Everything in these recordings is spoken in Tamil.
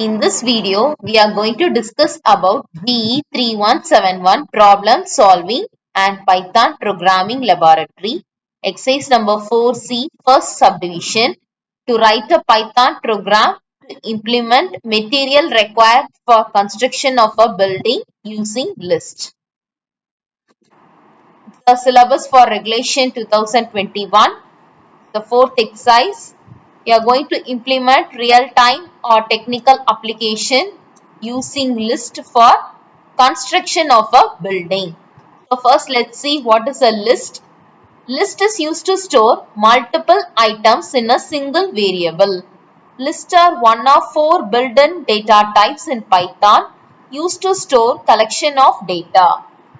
In this video, we are going to discuss about BE 3171 problem solving and Python programming laboratory, exercise number 4C, first subdivision, to write a Python program to implement material required for construction of a building using list. The syllabus for regulation 2021, the fourth exercise. We are going to implement real-time or technical application using list for construction of a building. So first let's see what is a list. List is used to store multiple items in a single variable. Lists are one of four built-in data types in Python used to store collection of data.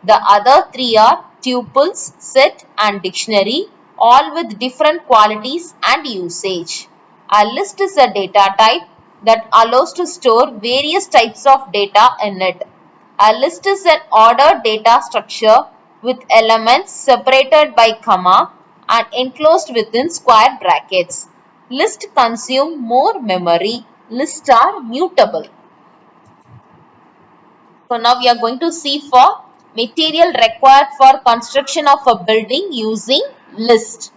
The other three are tuples, set and dictionary, all with different qualities and usage. A list is a data type that allows to store various types of data in it. A list is an ordered data structure with elements separated by comma and enclosed within square brackets. Lists consume more memory. Lists are mutable. So now we are going to see for material required for construction of a building using list.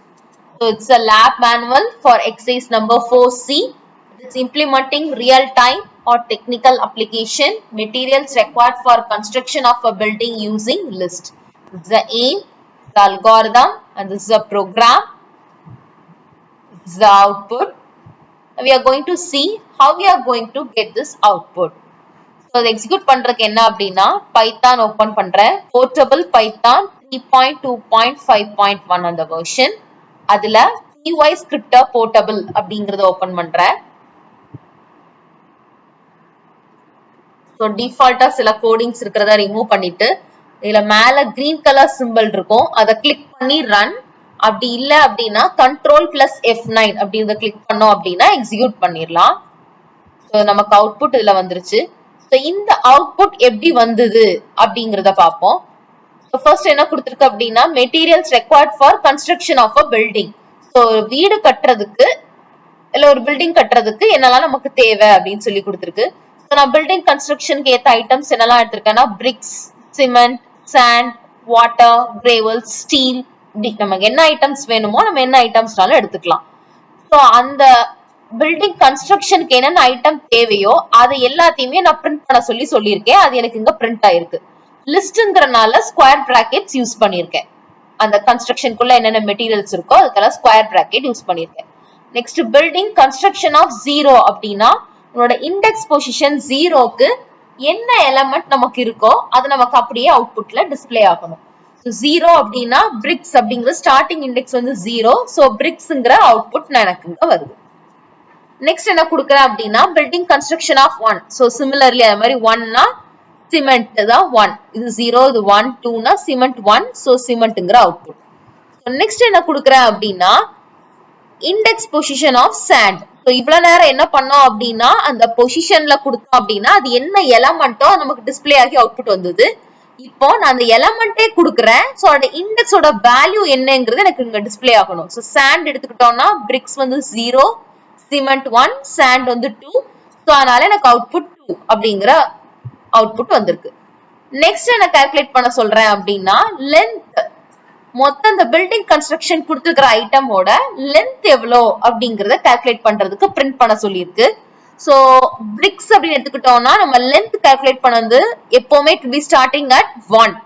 So it's a lab manual for exercise number 4C. It's implementing real-time or technical application materials required for construction of a building using list. This is the aim, the algorithm, and this is a program. This is the output. We are going to see how we are going to get this output. So the execute பண்றதுக்கு என்ன அப்படின்னா Python open பண்றேன். Portable Python 3.2.5.1 அந்த version. அதுல py script portable அப்படிங்கறத ஓபன் பண்றேன். So default சில கோடிங்ஸ் இருக்கிறத ரிமூவ் பண்ணிட்டு இதுல மேல green color symbol இருக்கும். அதை கிளிக் பண்ணி ரன். அப்படி இல்ல அப்படின்னா control plus F9 அப்படிங்கறத கிளிக் பண்ணோம் அப்படின்னா எக்ஸிக்யூட் பண்ணிரலாம். So நமக்கு அவுட்புட் இதுல வந்துருச்சு. So இந்த அவுட்புட் எப்படி வந்தது அப்படிங்கறத பாப்போம். So first என்ன கொடுத்திருக்கு அப்படின்னா materials required for construction of a building. So வீடு கட்டுறதுக்கு இல்ல ஒரு பில்டிங் கட்டுறதுக்கு என்னெல்லாம் நமக்கு தேவை அப்படின்னு சொல்லி கொடுத்திருக்கு. So நான் பில்டிங் கன்ஸ்ட்ரக்ஷனுக்கு ஏத்த ஐட்டம்ஸ் என்னெல்லாம் எடுத்திருக்கேன்னா bricks, cement, sand, water, gravel, steel, நமக்கு என்ன ஐட்டம்ஸ் வேணுமோ நம்ம என்ன ஐட்டம்ஸ்னாலும் எடுத்துக்கலாம். So அந்த பில்டிங் கன்ஸ்ட்ரக்ஷனுக்கு என்னென்ன ஐட்டம் தேவையோ அது எல்லாத்தையுமே நான் பிரிண்ட் பண்ண சொல்லியிருக்கேன். அது எனக்கு இங்க பிரிண்ட் ஆயிருக்கு. லிஸ்ட்ங்கறனால ஸ்கொயர் பிராக்கெட்ஸ் யூஸ் பண்ணிருக்கேன். அந்த கன்ஸ்ட்ரக்ஷனுக்குள்ள என்னென்ன மெட்டீரியல்ஸ் இருக்கோ அதுக்கெல்லாம் ஸ்கொயர் பிராக்கெட் யூஸ் பண்ணிருக்கேன். நெக்ஸ்ட் பில்டிங் கன்ஸ்ட்ரக்ஷன் ஆஃப் 0 அப்படின்னா உங்களோட இண்டெக்ஸ் பொசிஷன் 0க்கு என்ன எலிமெண்ட் நமக்கு இருக்கோ அது நமக்கு அப்படியே அவுட்புட்ல டிஸ்ப்ளே ஆகணும். So 0 அப்படின்னா பிரிக்ஸ் அப்படிங்கிற ஸ்டார்டிங் இண்டெக்ஸ் வந்து 0. So பிரிக்ஸ்ங்கற அவுட்புட் எனக்கு இங்க வருது. நெக்ஸ்ட் என்ன கொடுக்கறேன் அப்படின்னா building construction of 1. So similarly அதே மாதிரி 1னா சிமெண்ட் தான் 1. இது 0, இது 1, 2னா சிமெண்ட் 1. So சிமெண்ட்ங்கற அவுட்புட். So நெக்ஸ்ட் என்ன கொடுக்கறேன் அப்படின்னா index position of sand. So இவ்வளவு நேரம் என்ன பண்ணோம் அப்படின்னா அந்த பொசிஷன்ல கொடுத்தோம் அப்படின்னா அது என்ன எலிமெண்டோ நமக்கு டிஸ்ப்ளே ஆகி அவுட்புட் வந்தது. இப்போ நான் அந்த எலிமெண்டே கொடுக்கறேன். சோ அந்த இண்டெக்ஸோட வேல்யூ என்னங்கிறது எனக்கு இங்க டிஸ்ப்ளே ஆகணும். So சாண்ட் எடுத்துக்கிட்டோம்னா பிரிக்ஸ் வந்து 0, சிமெண்ட் 1, சாண்ட் வந்து 2. சோ அதனால எனக்கு அவுட்புட் 2 அப்படிங்கற அவுட்புட் வந்திருக்கு. நெக்ஸ்ட் என்ன கால்குலேட் பண்ண சொல்றேன் அப்படின்னா லென்த். மொத்த இந்த பில்டிங் கன்ஸ்ட்ரக்ஷன் கொடுத்துக்கிற ஐட்டமோட லென்த் எவ்வளோ அப்படிங்கறத கால்குலேட் பண்றதுக்கு பிரிண்ட் பண்ண சொல்லியிருக்கு. சோ பிரிக்ஸ் அப்படின்னு எடுத்துக்கிட்டோம்னா நம்ம லென்த் கால்குலேட் பண்ணது எப்பவுமே to be starting at 1.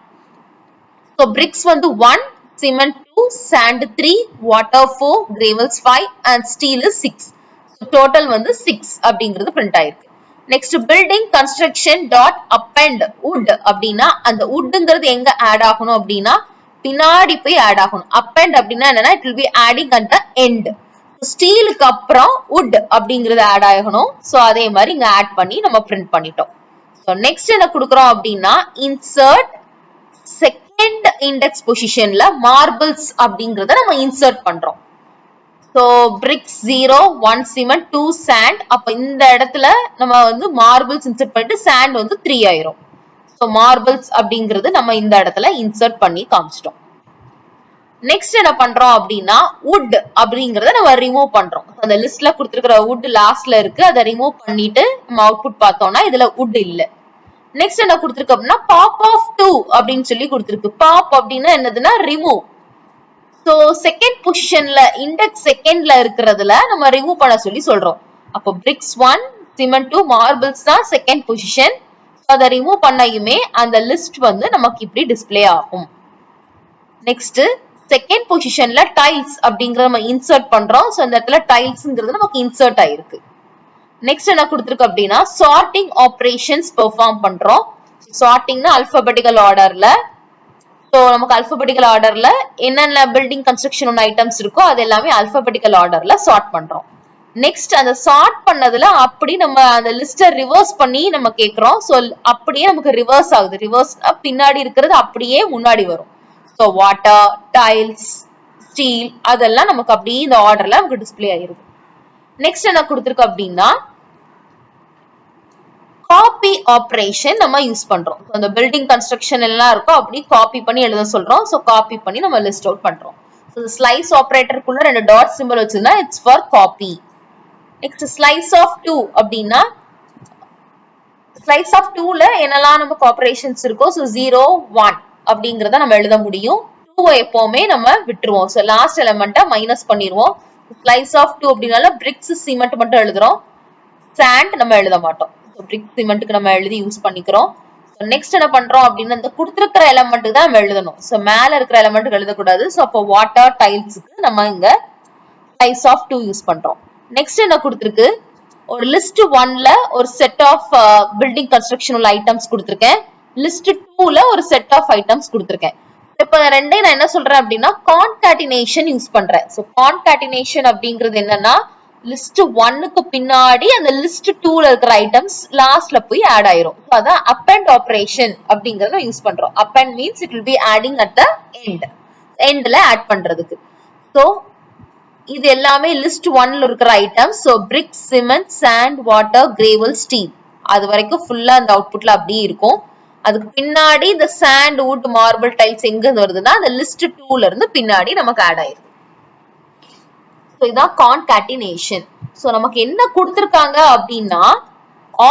So bricks வந்து 1, cement 2, sand 3, water 4, gravels 5 and steel 6. Total வந்து 6 அப்படிங்கிறது பிரிண்ட் ஆயிருக்கு. Next building construction dot append wood அப்படின்னா அந்த வுட்ங்கிறது எங்க ஆட் ஆகணும் அப்படின்னா பின்னாடி போய் ஆட் ஆகணும். அப்பெண்ட் அப்படின்னா என்னன்னா it will be adding at the end. ஸ்டீலுக்கு அப்புறம் வுட் அப்படிங்கிறது ஆட் ஆகணும். சோ அதே மாதிரி இங்க ஆட் பண்ணி நம்ம பிரிண்ட் பண்ணிட்டோம். சோ நெக்ஸ்ட் என்ன கொடுக்கறோம் அப்படின்னா இன்சர்ட் செகண்ட் இண்டெக்ஸ் பொசிஷன்ல மார்பிள்ஸ் அப்படிங்கறத நம்ம இன்சர்ட் பண்றோம். So bricks 0, 1 cement, 2 sand. அப்ப இந்த இடத்துல நம்ம வந்து marbles insert பண்ணிட்டு sand வந்து 3 ஆயிரும். So marbles அப்படிங்கிறது நம்ம இந்த இடத்துல insert பண்ணி காமிச்சிட்டோம். நெக்ஸ்ட் என்ன பண்றோம் அப்படின்னா wood அப்படிங்கறத நம்ம ரிமூவ் பண்றோம். அந்த லிஸ்ட்ல கொடுத்திருக்கிற wood லாஸ்ட்ல இருக்கு, அதை ரிமூவ் பண்ணிட்டு நம்ம அவுட்புட் பார்த்தோம்னா இதுல wood இல்ல. நெக்ஸ்ட் என்ன கொடுத்திருக்கு அப்படின்னா பாப் ஆஃப் 2 அப்படின்னு சொல்லி கொடுத்திருக்கு. பாப் அப்படின்னா என்னதுன்னா ரிமூவ். சோ செகண்ட் பொசிஷன்ல இண்டெக்ஸ் செகண்ட்ல இருக்கிறதுல நம்ம ரிமூவ் பண்ண சொல்லி சொல்றோம். அப்போ bricks 1, cement 2, marbles தான் செகண்ட் பொசிஷன். அதை ரிமூவ் பண்ணயுமே அந்த லிஸ்ட் வந்து நமக்கு இப்படி டிஸ்ப்ளே ஆகும். நெக்ஸ்ட் செகண்ட் பொசிஷன்ல டைல்ஸ் அப்படிங்கறத நம்ம இன்சர்ட் பண்றோம். சோ இந்த இடத்துல டைல்ஸ்ங்கிறது நமக்கு இன்சர்ட் ஆயிருக்கு. நெக்ஸ்ட் என்ன கொடுத்திருக்கு அப்படின்னா சார்ட்டிங் ஆபரேஷன்ஸ் பெர்ஃபார்ம் பண்றோம். சார்ட்டிங்னா அல்பபெட்டிக்கல் ஆர்டர்ல. சோ நமக்கு அல்பபெட்டிக்கல் ஆர்டர்ல என்னென்ன பில்டிங் கன்ஸ்ட்ரக்ஷன் ஐட்டம்ஸ் இருக்கோ அது எல்லாமே அல்பபெட்டிக்கல் ஆர்டர்ல சார்ட் பண்றோம். நெக்ஸ்ட் அந்த சார்ட் பண்ணதுல அப்படி நம்ம அந்த லிஸ்ட ரிவர்ஸ் பண்ணி நம்ம கேக்குறோம். சோ அப்படியே நமக்கு ரிவர்ஸ் ஆகுது. ரிவர்ஸ் பின்னாடி இருக்கிறது அப்படியே முன்னாடி வரும். சோ வாட்டர், டைல்ஸ், ஸ்டீல் அதெல்லாம் நமக்கு அப்படியே இந்த ஆர்டர்ல நமக்கு டிஸ்ப்ளே ஆயிருது. நெக்ஸ்ட் என்ன கொடுத்திருக்கு அப்படின்னா காப்பி ஆபரேஷன் நம்ம யூஸ் பண்றோம். அந்த பில்டிங் கன்ஸ்ட்ரக்ஷன் எல்லாம் இருக்கும் அப்படி காப்பி பண்ணி எழுத சொல்றோம். சோ காப்பி பண்ணி நம்ம லிஸ்ட் அவுட் பண்றோம். சோ ஸ்லைஸ் ஆபரேட்டருக்குள்ள ரெண்டு டாட் சிம்பல் வச்சிருந்தா it's for copy. Next slice of 2 அப்படின்னா ஸ்லைஸ் ஆஃப் 2ல என்னெல்லாம் நமக்கு ஆபரேஷன்ஸ் இருக்கோ சோ 0, 1 அப்படிங்கறத நம்ம எழுத முடியும். 2 எப்பவுமே நம்ம விட்டுருவோம். சோ லாஸ்ட் எலிமெண்ட்டை மைனஸ் பண்ணிடுவோம். ஸ்லைஸ் ஆஃப் 2 அப்படினால bricks, cement மட்டும் எழுதுறோம். sand நம்ம எழுத மாட்டோம். brick, cementக்கு நம்ம எழுதி யூஸ் பண்ணிக்கிறோம். நெக்ஸ்ட் என்ன பண்றோம் அப்படின்னா இந்த கொடுத்திருக்கிற எலிமெண்ட் தான் நம்ம எழுதணும். சோ மேல இருக்கிற எலிமெண்ட் எழுதக்கூடாது. சோ அப்போ வாட்டர், டைல்ஸ்க்கு நம்ம இங்க ஸ்லைஸ் ஆஃப் 2 யூஸ் பண்றோம். நெக்ஸ்ட் என்ன கொடுத்திருக்கு ஒரு லிஸ்ட் 1ல ஒரு செட் ஆஃப் பில்டிங் கன்ஸ்ட்ரக்ஷன் உள்ள ஐட்டம்ஸ் கொடுத்திருக்கேன். லிஸ்ட் 2ல ஒரு செட் ஆஃப் ஐட்டம்ஸ் கொடுத்திருக்கேன். இப்ப ரெண்டையும் நான் என்ன சொல்றேன் அப்படின்னா கான்காட்டினேஷன் யூஸ் பண்றேன். சோ கான்காட்டினேஷன் அப்படிங்கிறது என்னன்னா லிஸ்ட் 1க்கு பின்னாடி அந்த லிஸ்ட் 2ல இருக்கிற ஐட்டம்ஸ் லாஸ்ட்ல போய் ஆட் ஆயிரும். அதான் அப்பெண்ட் ஆபரேஷன் அப்படிங்கறத யூஸ் பண்றோம். Append means it will be adding at the எண்ட்ல ஆட் பண்றதுக்கு. சோ இது எல்லாமே லிஸ்ட் 1ல இருக்கிற items. So brick, cement, sand, water, gravel, steel அது வரைக்கும் ஃபுல்லா அந்த அவுட்புட்ல அப்படியே இருக்கும். அதுக்கு பின்னாடி இந்த sand, wood, marble, tiles எங்க இருந்து வருதுன்னா அந்த லிஸ்ட் 2ல இருந்து பின்னாடி நமக்கு ஆட் ஆயிருக்கு. சோ இதான் கான்காட்டினேஷன். சோ நமக்கு என்ன கொடுத்திருக்காங்க அப்படின்னா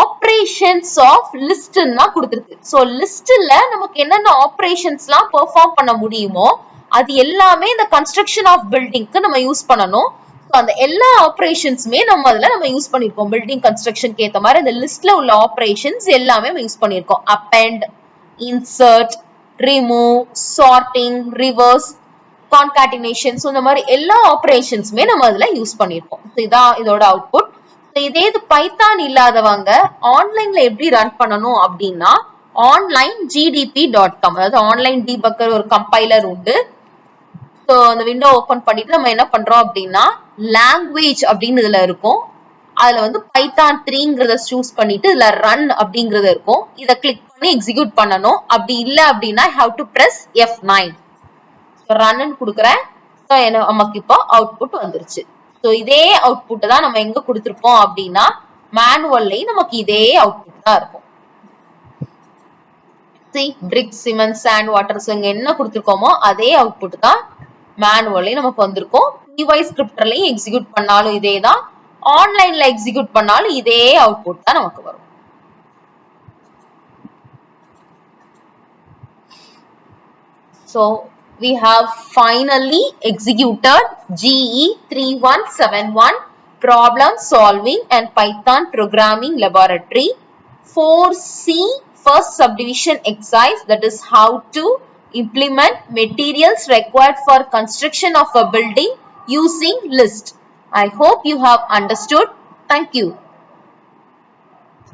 ஆபரேஷன்ஸ் ஆஃப் லிஸ்ட்னா கொடுத்திருக்கு. சோ லிஸ்ட்ல நமக்கு என்னென்ன ஆபரேஷன்ஸ்லாம் பெர்ஃபார்ம் பண்ண முடியுமோ அது எல்லாமே இந்த கன்ஸ்ட்ரக்ஷன் ஆஃப் பில்டிங்க்கு நம்ம யூஸ் பண்ணணும். சோ அந்த எல்லா ஆபரேஷன்ஸ்மே நம்ம அதுல நம்ம யூஸ் பண்ணிருக்கோம். பில்டிங் கன்ஸ்ட்ரக்ஷனுக்கு ஏத்த மாதிரி இந்த லிஸ்ட்ல உள்ள ஆபரேஷன்ஸ் எல்லாமே நம்ம யூஸ் பண்ணிருக்கோம். Append, insert, remove, sorting, reverse, concatenation. So இந்த மாதிரி எல்லா ஆபரேஷன்ஸ்மே நம்ம அதுல யூஸ் பண்ணிருக்கோம். இதான் இதோட அவுட்புட். இதே இது பைத்தான் இல்லாதவங்க ஆன்லைன்ல எப்படி ரன் பண்ணணும் அப்படின்னா onlinegdp.com அதாவது ஆன்லைன் டீபக்கர் ஒரு கம்பைலர் உண்டு. சோ அந்த விண்டோ ஓபன் பண்ணிட்டு நம்ம என்ன பண்றோம் அப்படின்னா லாங்குவேஜ் அப்படின்னு இதுல இருக்கும். அதுல வந்து பைத்தான் 3ங்கறத சூஸ் பண்ணிட்டு இதுல ரன் அப்படிங்கறது இருக்கும். இத கிளிக் பண்ணி எக்ஸிக்யூட் பண்ணனும். அப்படி இல்ல அப்படின்னா have to press F9. Run கொடுக்கிறேன். சோ நமக்கு இப்போ அவுட்புட் வந்துருச்சு. சோ இதே அவுட்புட் தான் நம்ம எங்க கொடுத்திருப்போம் அப்படின்னா மேனுவல்லையும் நமக்கு இதே அவுட்புட் தான் இருக்கும். brick, cement, sand, water இங்க என்ன கொடுத்திருக்கோமோ அதே அவுட்புட் தான் மேனுவல்லையும் நமக்கு வந்திருக்கும். py ஸ்கிரிப்டர்லயும் எக்ஸிக்யூட் பண்ணாலும் இதே தான், ஆன்லைன்ல எக்ஸிக்யூட் பண்ணாலும் இதே அவுட்புட் தான் நமக்கு வரும். So we have finally executed GE3171 problem solving and Python programming laboratory 4C first subdivision exercise, that is how to implement materials required for construction of a building using list. I hope you have understood. Thank you.